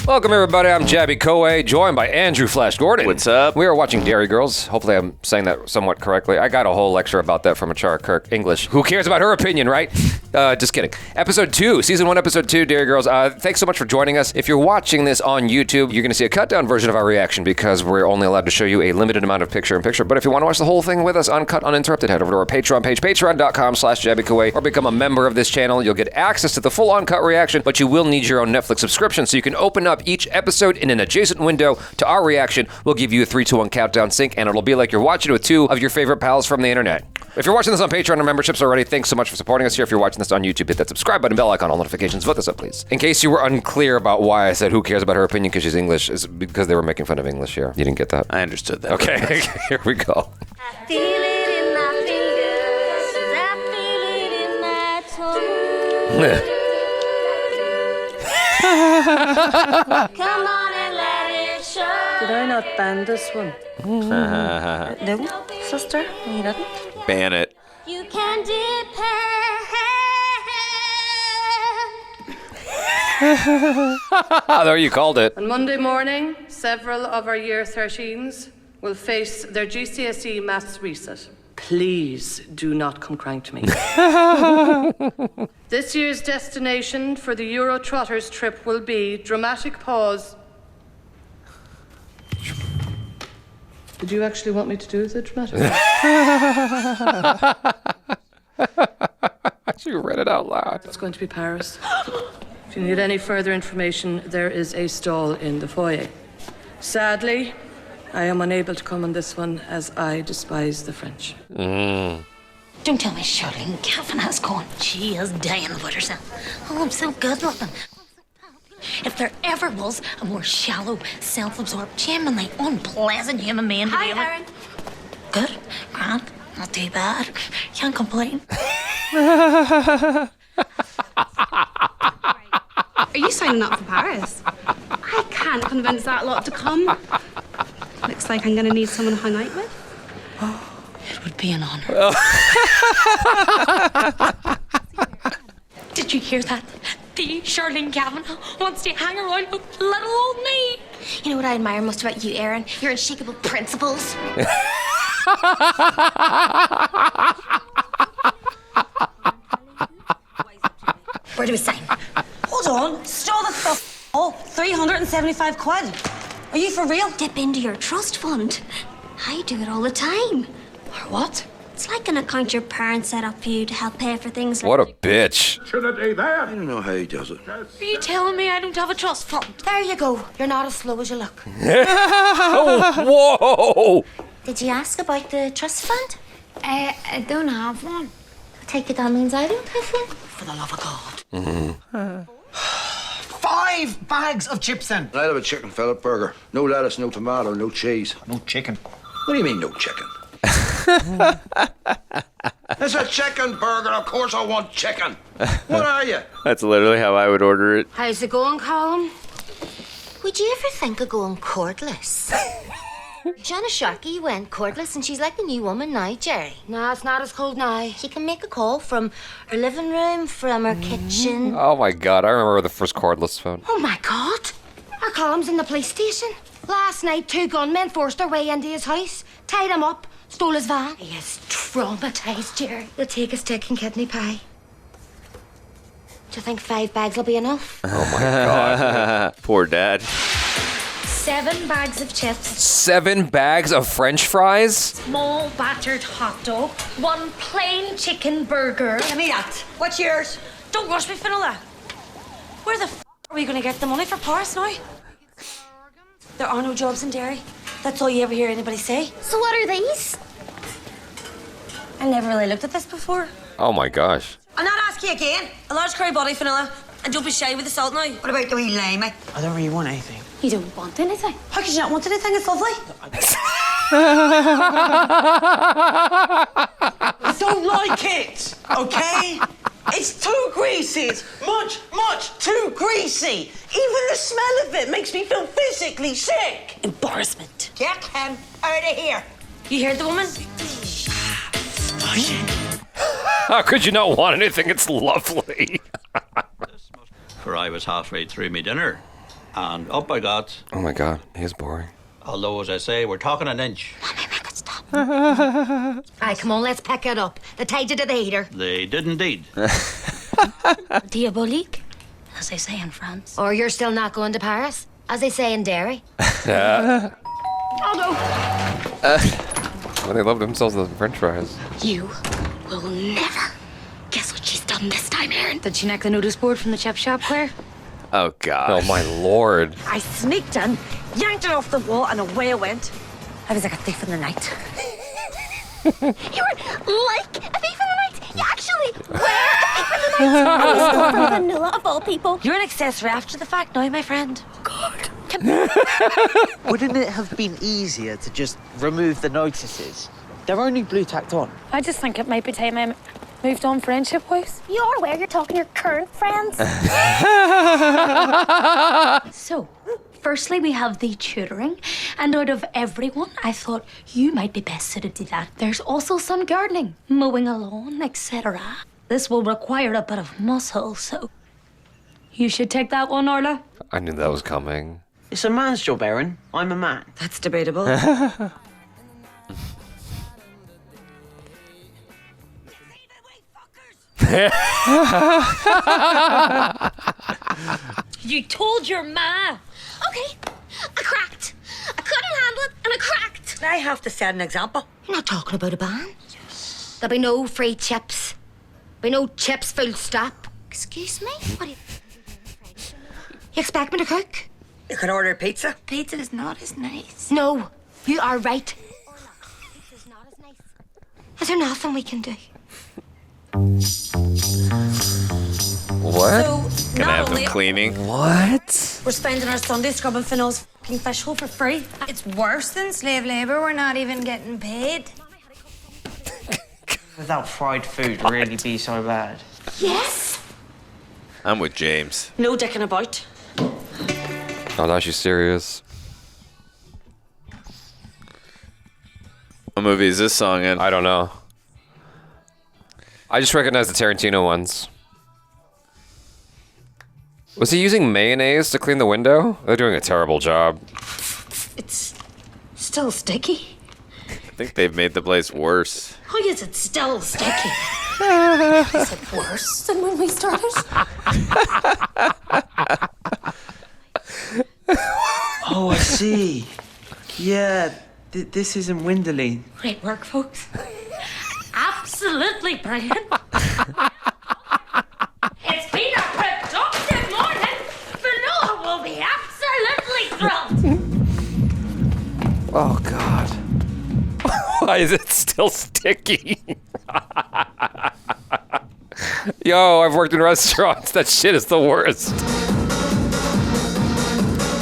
Welcome, everybody. I'm Jabby Coe, joined by Andrew Flash Gordon. What's up? We are watching DERRY Girls. Hopefully, I'm saying that somewhat correctly. I got a whole lecture about that from Achara Kirk. English. Who cares about her opinion, right? Just kidding. Episode 2, Season 1, Episode 2, DERRY Girls. Thanks so much for joining us. If you're watching this on YouTube, you're going to see a cut-down version of our reaction because we're only allowed to show you a limited amount of picture-in-picture. But if you want to watch the whole thing with us, uncut, uninterrupted, head over to our Patreon page, patreon.com/JabbyCoe, or become a member of this channel. You'll get access to the full uncut reaction, but you will need your own Netflix subscription, so you can open up each episode in an adjacent window to our reaction. We'll give you a 3-2-1 countdown sync, and it'll be like you're watching with two of your favorite pals from the internet. If you're watching this on Patreon or memberships already, thanks so much for supporting us here. If you're watching this on YouTube, hit that subscribe button, bell icon, all notifications. Vote this up, please. In case you were unclear about why I said who cares about her opinion because she's English, is because they were making fun of English here. You didn't get that? I understood that. Okay, here we go. I feel it in my fingers, I feel it in my toes. Come on and let it show. Did I not ban this one? No, sister, you didn't. Ban it. You can depend. There, you called it. On Monday morning, several of our Year 13s will face their GCSE maths reset. Please do not come crying to me. This year's destination for the Euro Trotters trip will be dramatic pause. Did you actually want me to do the dramatic pause? She read it out loud. It's going to be Paris. If you need any further information, there is a stall in the foyer. Sadly, I am unable to come on this one as I despise the French. Don't tell me Charlene Kavanagh's going. She is dying about herself. Oh, I'm so good looking. If there ever was a more shallow, self-absorbed, genuinely unpleasant human being to be Aaron. Good, grand, not too bad. Can't complain. Are you signing up for Paris? I can't convince that lot to come. Looks like I'm going to need someone to hang out with. It would be an honor. Did you hear that? The Charlene Kavanagh wants to hang around with little old me. You know what I admire most about you, Aaron? Your unshakable principles. Where do we sign? Hold on, stole the stuff. Oh, 375 quid. Are you for real? Dip into your trust fund. I do it all the time. Or what? It's like an account your parents set up for you to help pay for things like... What a bitch. I don't know how he does it. Are you telling me I don't have a trust fund? There you go. You're not as slow as you look. Oh, whoa! Did you ask about the trust fund? I don't have one. I take it that means I don't have one. For the love of God. 5 bags of chips then. I'll have a chicken fillet burger. No lettuce, no tomato, no cheese. No chicken. What do you mean, no chicken? It's a chicken burger. Of course I want chicken. What are you? That's literally how I would order it. How's it going, Colin? Would you ever think of going cordless? Jana Sharkey went cordless and she's like the new woman now, Jerry. No, it's not as cold now. She can make a call from her living room, from her kitchen. Oh my god, I remember the first cordless phone. Oh my God! Our Column's in the police station. Last night, 2 gunmen forced their way into his house, tied him up, stole his van. He is traumatised, Jerry. They'll take a steak and kidney pie. Do you think 5 bags will be enough? Oh my god. Poor dad. 7 bags of chips. 7 bags of French fries? Small battered hot dog. 1 plain chicken burger. Give me that. What's yours? Don't rush me, Finola. Where the are we going to get the money for Paris now? There are no jobs in Derry. That's all you ever hear anybody say. So what are these? I never really looked at this before. Oh my gosh. I'll not ask you again. A large curry body, Finola. And don't be shy with the salt now. What about the wee lime? I don't really want anything. You don't want anything? How could you not want anything? It's lovely. I don't like it, okay? It's too greasy. It's much, much too greasy. Even the smell of it makes me feel physically sick. Embarrassment. Get him out of here. You heard the woman? How could you not want anything? It's lovely. For I was halfway through my dinner and up I got. Oh my god, he's boring. Although, as I say, we're talking an inch. Aye, come on, let's pack it up. They tied it to the heater. They did indeed. Diabolique, as they say in France. Or you're still not going to Paris, as they say in Derry. Yeah. Oh no! Well, they love themselves the French fries. You will never guess what she's done this time, Aaron. Did she nick the notice board from the chip shop, Claire? Oh, God. Oh my lord. I sneaked in, yanked it off the wall, and away I went. I was like a thief in the night. You were like a thief in the night. You actually were a thief in the night. And you stole from Vanilla, of all people. You're an accessory after the fact now, my friend. Wouldn't it have been easier to just remove the notices? They're only blue tacked on. I just think it might be time I moved on friendship-wise. You're aware you're talking to your current friends. So, firstly, we have the tutoring, and out of everyone, I thought you might be best suited to that. There's also some gardening, mowing a lawn, etc. This will require a bit of muscle, so you should take that one, Orla. I knew that was coming. It's a man's job, Erin. I'm a man. That's debatable. You told your ma. Okay, I cracked. I couldn't handle it, and I cracked. I have to set an example. You're not talking about a ban. There'll be no free chips. There'll be no chips full stop. Excuse me? What do you expect me to cook? You could order pizza. Pizza is not as nice. No, you are right. Is there nothing we can do? What? So, Gonna not have only them cleaning. What? we're spending our Sunday scrubbing Fennell's fucking fish hole for free. It's worse than slave labour. We're not even getting paid. Would that fried food really be so bad? Yes. I'm with James. No dicking about. Oh, now she's serious. What movie is this song in? I don't know. I just recognize the Tarantino ones. Was he using mayonnaise to clean the window? They're doing a terrible job. It's still sticky. I think they've made the place worse. How is it still sticky? Is it worse than when we started? Oh, I see. Yeah, this isn't Winderley. Great work, folks. Absolutely brilliant. It's been a productive morning. Vanilla will be absolutely thrilled. Oh, God. Why is it still sticky? Yo, I've worked in restaurants. That shit is the worst.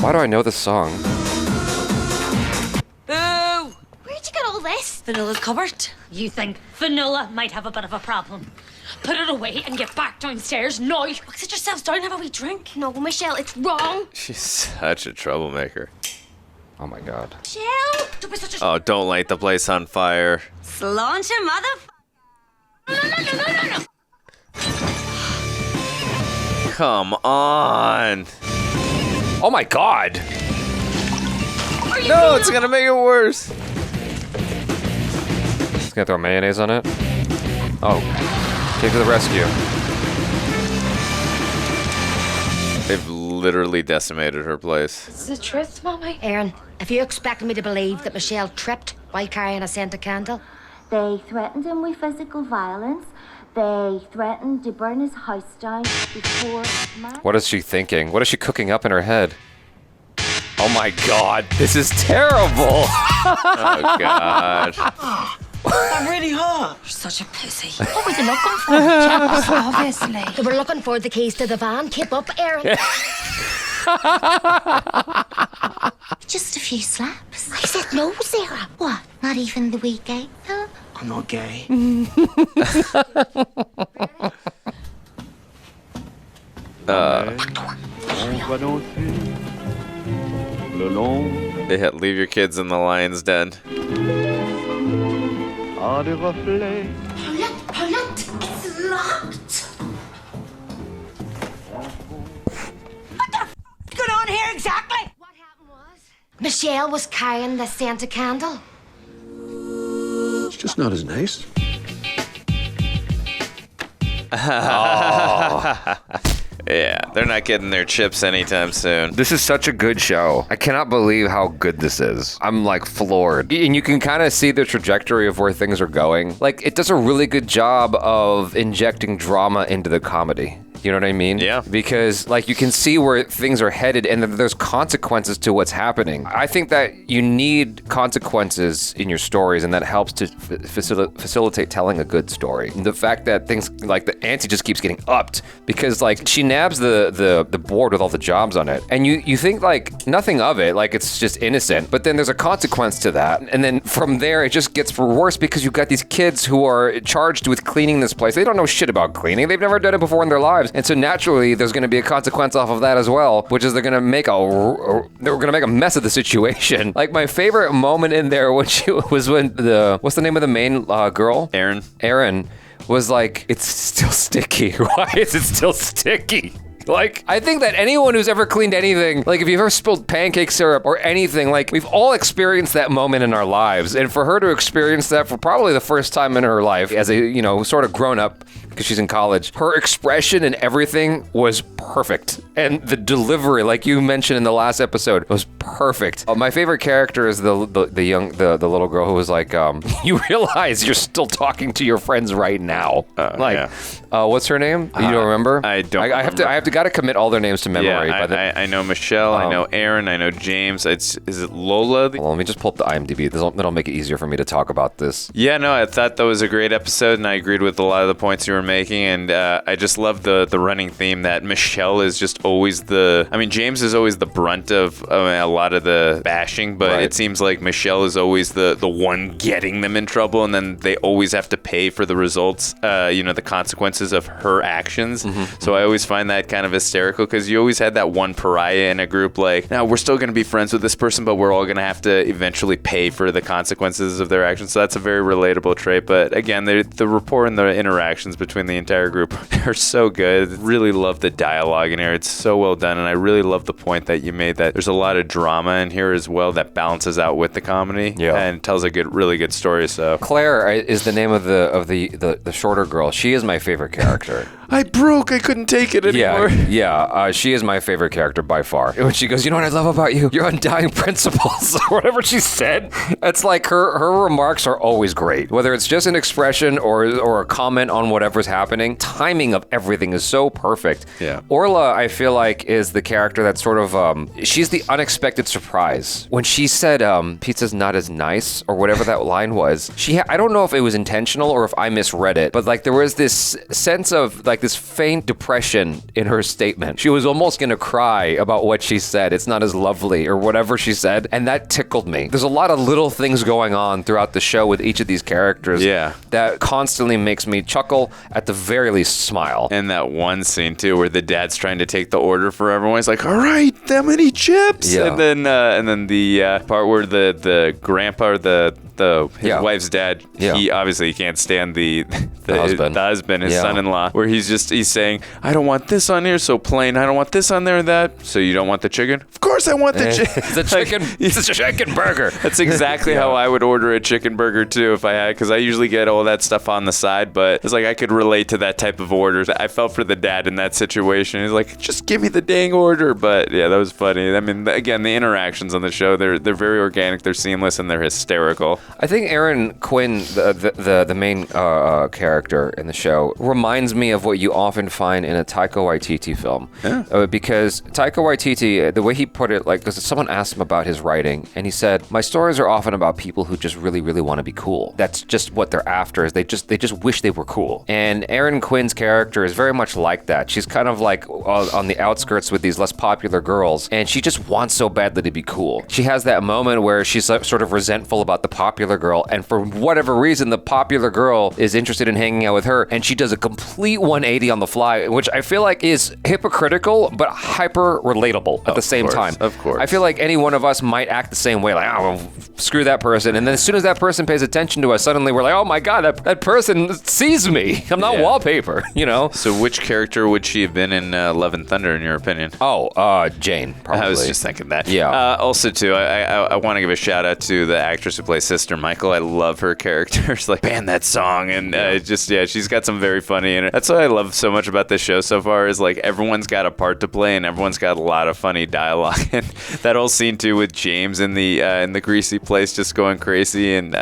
Why do I know this song? Boo! Where'd you get all this? Vanilla's cupboard. You think Vanilla might have a bit of a problem. Put it away and get back downstairs now. Sit yourselves down and have a wee drink. No, Michelle, it's wrong. She's such a troublemaker. Oh, my God. Michelle! Don't be such a Oh, don't light the place on fire. sláinte, mother. No. Come on. Oh, my God. No, it's gonna make it worse. Just gonna throw mayonnaise on it. Oh, came to the rescue. They've literally decimated her place. It's the truth, Mommy. Aaron, if you expect me to believe that Michelle tripped while carrying a scented candle, They threatened him with physical violence. They threatened to burn his house down before... What is she thinking? What is she cooking up in her head? Oh my God, this is terrible. Oh, God. That really hurt. You're such a pussy. What were they looking for? Chips, obviously. they were looking for the keys to the van. Keep up, Aaron. Just a few slaps. I said no, Sarah. What? Not even the wee gay? No. I'm not gay. They had leave your kids in the lion's den. Pull it. It's locked. What's going on here Michelle was carrying the scented candle. It's just not as nice. Yeah, they're not getting their chips anytime soon. This is such a good show. I cannot believe how good this is. I'm like floored. And you can kind of see the trajectory of where things are going. Like, it does a really good job of injecting drama into the comedy. You know what I mean? Yeah. Because, like, you can see where things are headed and that there's consequences to what's happening. I think that you need consequences in your stories, and that helps to facilitate telling a good story. And the fact that things, like, the ante just keeps getting upped because, like, she nabs the board with all the jobs on it. And you think, like, nothing of it, like, it's just innocent. But then there's a consequence to that. And then from there, it just gets worse because you've got these kids who are charged with cleaning this place. They don't know shit about cleaning. They've never done it before in their lives. And so naturally, there's going to be a consequence off of that as well, which is they're going to make a mess of the situation. Like, my favorite moment in there when what's the name of the main girl? Erin was like, it's still sticky. Why is it still sticky? Like, I think that anyone who's ever cleaned anything, like if you've ever spilled pancake syrup or anything, like we've all experienced that moment in our lives. And for her to experience that for probably the first time in her life as a, sort of grown up, because she's in college, her expression and everything was perfect. And the delivery, like you mentioned in the last episode, was perfect. My favorite character is the little girl who was like, you realize you're still talking to your friends right now. What's her name? You don't remember? I don't. I have to gotta commit all their names to memory. Yeah, I know Michelle, I know Aaron, I know James. Is it Lola? Well, let me just pull up the IMDb. That'll make it easier for me to talk about this. Yeah, no, I thought that was a great episode, and I agreed with a lot of the points you were making, and I just love the running theme that Michelle is just always James is always the brunt of a lot of the bashing, but it seems like Michelle is always the one getting them in trouble, and then they always have to pay for the results, the consequences of her actions. So I always find that kind of hysterical, because you always had that one pariah in a group, like, now we're still going to be friends with this person, but we're all going to have to eventually pay for the consequences of their actions. So that's a very relatable trait. But again, the rapport and the interactions between the entire group are so good. Really love the dialogue in here. It's so well done, and I really love the point that you made that there's a lot of drama in here as well that balances out with the comedy and tells a really good story. So Claire is the name of the shorter girl. She is my favorite character. I couldn't take it anymore. Yeah, she is my favorite character by far. When she goes, you know what I love about you? Your undying principles, or whatever she said. It's like her remarks are always great. Whether it's just an expression or a comment on whatever's happening, timing of everything is so perfect. Yeah. Orla, I feel like, is the character that sort of, she's the unexpected surprise. When she said, pizza's not as nice, or whatever that line was, I don't know if it was intentional or if I misread it, but like there was this sense of like this faint depression in her statement. She was almost gonna cry about what she said. It's not as lovely, or whatever she said, and that tickled me. There's a lot of little things going on throughout the show with each of these characters that constantly makes me chuckle, at the very least smile. And that one scene too where the dad's trying to take the order for everyone. He's like, all right, that many chips. And then the part where the grandpa or his wife's dad, he obviously can't stand the husband, his son-in-law, where he's saying, I don't want this on here, so plain. I don't want this on there and that. So you don't want the chicken? Of course I want the chicken. It's a chicken burger. That's exactly how I would order a chicken burger too if I had, because I usually get all that stuff on the side, but it's like I could relate to that type of order. I felt for the dad in that situation. He's like, just give me the dang order. But yeah, that was funny. I mean, again, the interactions on the show, they're very organic, they're seamless, and they're hysterical. I think Aaron Quinn, the main character in the show, reminds me of what you often find in a Taika Waititi film. Because Taika Waititi, the way he put it, like, because someone asked him about his writing, and he said, my stories are often about people who just really, really want to be cool. That's just what they're after, is they just wish they were cool. And Aaron Quinn's character is very much like that. She's kind of like on the outskirts with these less popular girls, and she just wants so badly to be cool. She has that moment where she's sort of resentful about the popular popular girl, and for whatever reason, the popular girl is interested in hanging out with her, and she does a complete 180 on the fly, which I feel like is hypocritical, but hyper relatable at the same time. Of course. I feel like any one of us might act the same way, like, oh, well, screw that person. And then as soon as that person pays attention to us, suddenly we're like, oh my God, that person sees me. I'm not wallpaper, you know? So which character would she have been in Love and Thunder, in your opinion? Oh, Jane, probably. I was just thinking that. Yeah. Also, too, I want to give a shout out to the actress who plays Sister Michael. I love her character. She's like, ban that song. And she's got some very funny in it. That's what I love so much about this show so far is like everyone's got a part to play and everyone's got a lot of funny dialogue. And that whole scene, too, with James in the greasy place just going crazy. And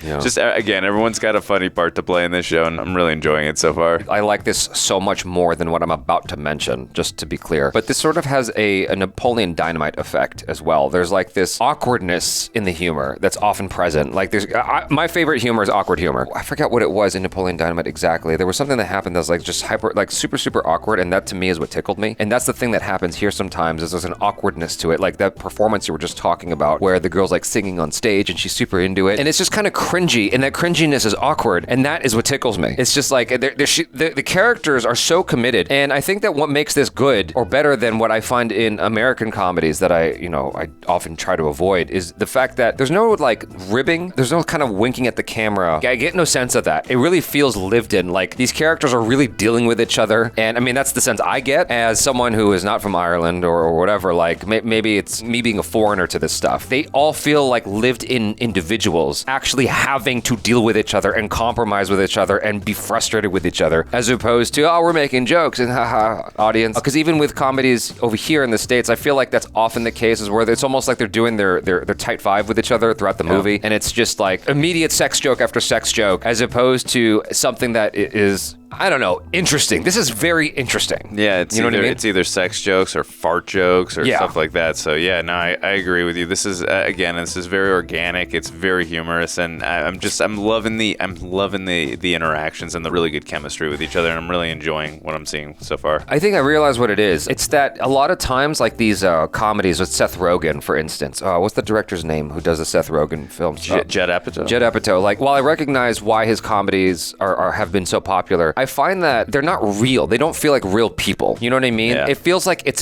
just, again, everyone's got a funny part to play in this show. And I'm really enjoying it so far. I like this so much more than what I'm about to mention, just to be clear. But this sort of has a Napoleon Dynamite effect as well. There's like this awkwardness in the humor that's often present. Like there's my favorite humor is awkward humor. I forget what it was in Napoleon Dynamite exactly. There was something that happened that was like just super awkward, and that to me is what tickled me. And that's the thing that happens here sometimes is there's an awkwardness to it. Like that performance you were just talking about where the girl's like singing on stage and she's super into it. And it's just kind of cringy, and that cringiness is awkward, and that is what tickles me. It's just like the characters are so committed, and I think that what makes this good or better than what I find in American comedies that I often try to avoid is the fact that there's no like ribbing, there's no kind of winking at the camera. I get no sense of that. It really feels lived in. Like these characters are really dealing with each other, and I mean that's the sense I get as someone who is not from Ireland or whatever. Like maybe it's me being a foreigner to this stuff. They all feel like lived-in individuals actually having to deal with each other and compromise with each other and be frustrated with each other, as opposed to we're making jokes and haha audience. Because even with comedies over here in the States, I feel like that's often the case, is where it's almost like they're doing their tight five with each other throughout the movie, and it's just like immediate sex joke after sex joke, as opposed to something that is, I don't know, interesting. This is very interesting. Yeah, it's it's either sex jokes or fart jokes or Yeah. stuff like that. So yeah, no, I agree with you. This is this is very organic. It's very humorous, and I'm loving the interactions and the really good chemistry with each other, and I'm really enjoying what I'm seeing so far. I think I realize what it is. It's that a lot of times, like these comedies with Seth Rogen, for instance. What's the director's name who does the Seth Rogen films? Judd Apatow. Judd Apatow. Like, while I recognize why his comedies have been so popular, I find that they're not real. They don't feel like real people. You know what I mean? Yeah. It feels like it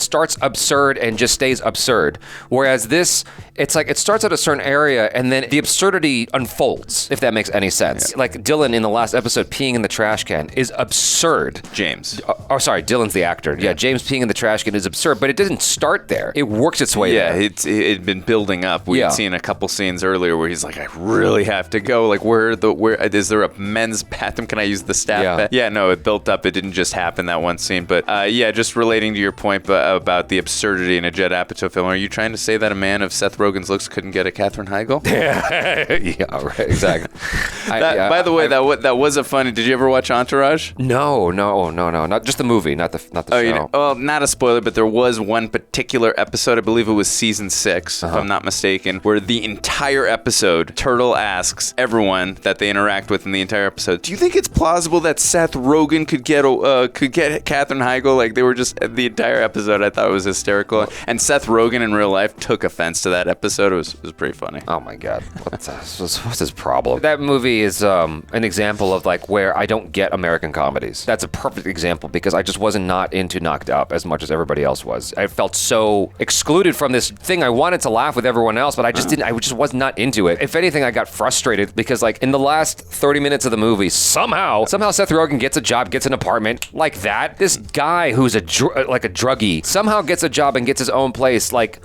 starts absurd and just stays absurd. Whereas this, it's like it starts at a certain area and then the absurdity unfolds, if that makes any sense. Yeah. Like Dylan in the last episode peeing in the trash can is absurd. James. Oh, sorry, Dylan's the actor. Yeah, James peeing in the trash can is absurd, but it didn't start there. It works its way there. Yeah, it'd been building up. We'd seen a couple scenes earlier where he's like, I really have to go. Like, where is there a men's bathroom? Can I use the staff bathroom? Yeah, no, it built up. It didn't just happen that one scene. But just relating to your point about the absurdity in a Judd Apatow film, are you trying to say that a man of Seth Rogen's looks couldn't get a Katherine Heigl? Yeah, right, exactly. By the way, that was a funny. Did you ever watch Entourage? No, not just the movie, not the show. Well, not a spoiler, but there was one particular episode, I believe it was season 6, if I'm not mistaken, where the entire episode, Turtle asks everyone that they interact with in the entire episode, do you think it's plausible that Seth Rogen could get Katherine Heigl? Like, they were just, the entire episode, I thought it was hysterical. And Seth Rogen in real life took offense to that episode. It was pretty funny. Oh my God. What's his problem? That movie is an example of like where I don't get American comedies. That's a perfect example because I just wasn't not into Knocked Up as much as everybody else was. I felt so excluded from this thing. I wanted to laugh with everyone else, but I just didn't. I just was not into it. If anything, I got frustrated because like in the last 30 minutes of the movie, somehow Seth Rogen gets a job, gets an apartment like that. This guy who's like a druggie somehow gets a job and gets his own place like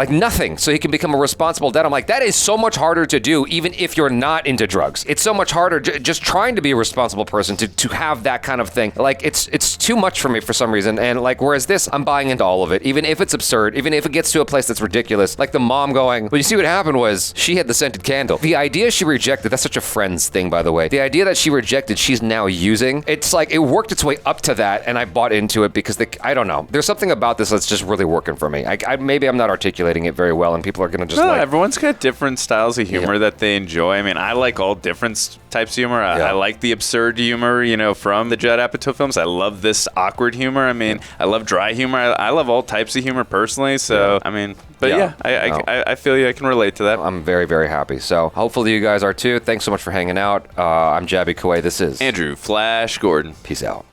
nothing, so he can become a responsible dad. I'm like, that is so much harder to do, even if you're not into drugs. It's so much harder just trying to be a responsible person to have that kind of thing. Like, it's too much for me for some reason. And like, whereas this, I'm buying into all of it, even if it's absurd, even if it gets to a place that's ridiculous. Like the mom going, but you see what happened was she had the scented candle. The idea she rejected, that's such a Friends thing, by the way. The idea that she rejected, she's now using. It's like, it worked its way up to that, and I bought into it because I don't know. There's something about this that's just really working for me. Maybe I'm not articulating it very well, and people are going to just everyone's got different styles of humor that they enjoy. I mean, I like all different types of humor. I like the absurd humor, from the Judd Apatow films. I love this awkward humor. I mean, I love dry humor. I love all types of humor personally. So, I mean, but I feel you. I can relate to that. I'm very, very happy. So hopefully you guys are too. Thanks so much for hanging out. I'm Jabby Kuwait. This is Andrew Flash Gordon. Peace out.